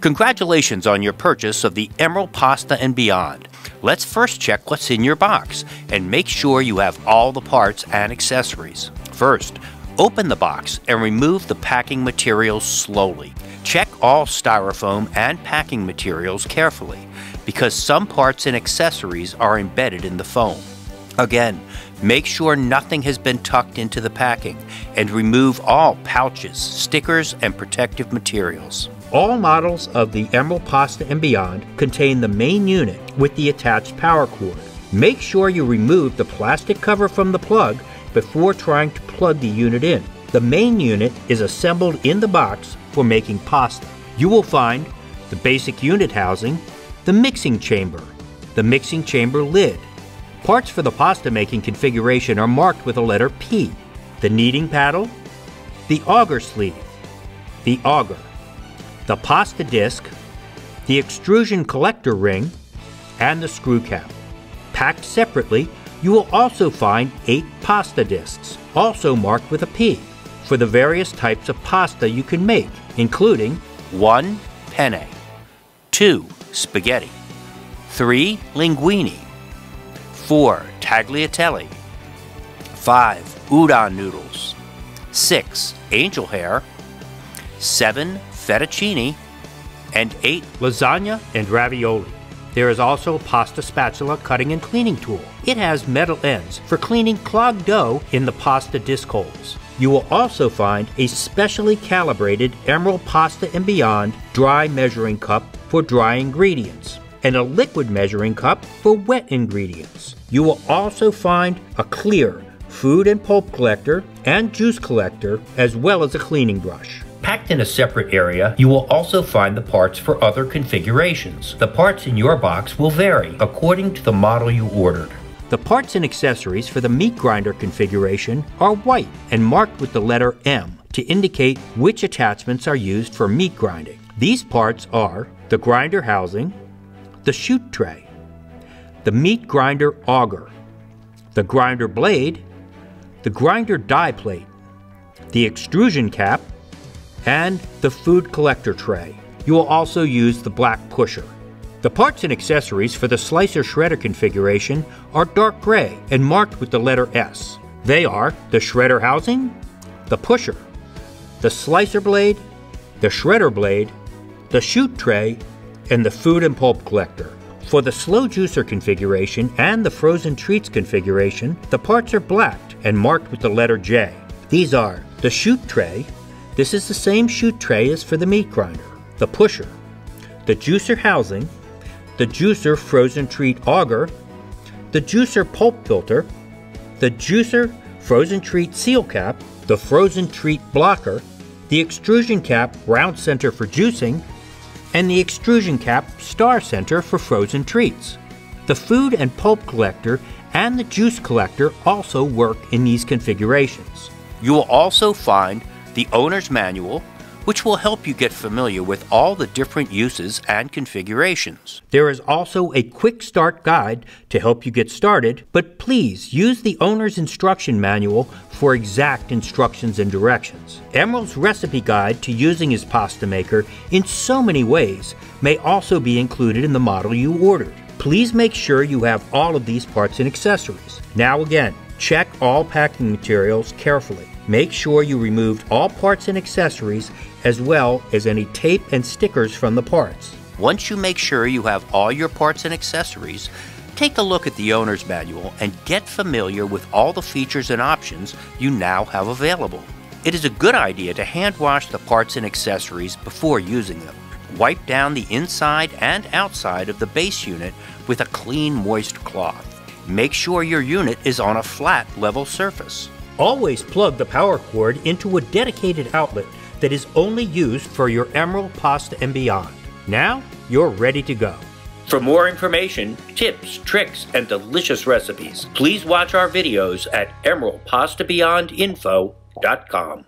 Congratulations on your purchase of the Emeril Pasta and Beyond. Let's first check what's in your box and make sure you have all the parts and accessories. First, open the box and remove the packing materials slowly. Check all styrofoam and packing materials carefully because some parts and accessories are embedded in the foam. Again, make sure nothing has been tucked into the packing and remove all pouches, stickers, and protective materials. All models of the Emeril Pasta and Beyond contain the main unit with the attached power cord. Make sure you remove the plastic cover from the plug before trying to plug the unit in. The main unit is assembled in the box for making pasta. You will find the basic unit housing, the mixing chamber lid. Parts for the pasta making configuration are marked with a letter P. The kneading paddle, the auger sleeve, the auger, the pasta disc, the extrusion collector ring, and the screw cap. Packed separately, you will also find 8 pasta discs, also marked with a P, for the various types of pasta you can make, including 1. Penne, 2. Spaghetti, 3. Linguine, 4. Tagliatelle, 5. Udon noodles, 6. Angel hair, 7. Fettuccine, and 8. Lasagna and ravioli. There is also a pasta spatula cutting and cleaning tool. It has metal ends for cleaning clogged dough in the pasta disc holes. You will also find a specially calibrated Emeril Pasta and Beyond dry measuring cup for dry ingredients and a liquid measuring cup for wet ingredients. You will also find a clear food and pulp collector and juice collector, as well as a cleaning brush. Packed in a separate area, you will also find the parts for other configurations. The parts in your box will vary according to the model you ordered. The parts and accessories for the meat grinder configuration are white and marked with the letter M to indicate which attachments are used for meat grinding. These parts are the grinder housing, the chute tray, the meat grinder auger, the grinder blade, the grinder die plate, the extrusion cap, and the food collector tray. You will also use the black pusher. The parts and accessories for the slicer shredder configuration are dark gray and marked with the letter S. They are the shredder housing, the pusher, the slicer blade, the shredder blade, the chute tray, and the food and pulp collector. For the slow juicer configuration and the frozen treats configuration, the parts are blacked and marked with the letter J. These are the chute tray. This is the same chute tray as for the meat grinder, the pusher, the juicer housing, the juicer frozen treat auger, the juicer pulp filter, the juicer frozen treat seal cap, the frozen treat blocker, the extrusion cap round center for juicing, and the extrusion cap star center for frozen treats. The food and pulp collector and the juice collector also work in these configurations. You will also find the owner's manual, which will help you get familiar with all the different uses and configurations. There is also a quick start guide to help you get started, but please use the owner's instruction manual for exact instructions and directions. Emeril's recipe guide to using his pasta maker in so many ways may also be included in the model you ordered. Please make sure you have all of these parts and accessories. Now again, check all packing materials carefully. Make sure you removed all parts and accessories as well as any tape and stickers from the parts. Once you make sure you have all your parts and accessories, take a look at the owner's manual and get familiar with all the features and options you now have available. It is a good idea to hand wash the parts and accessories before using them. Wipe down the inside and outside of the base unit with a clean, moist cloth. Make sure your unit is on a flat, level surface. Always plug the power cord into a dedicated outlet that is only used for your Emeril Pasta and Beyond. Now, you're ready to go. For more information, tips, tricks, and delicious recipes, please watch our videos at emerilpastabeyondinfo.com.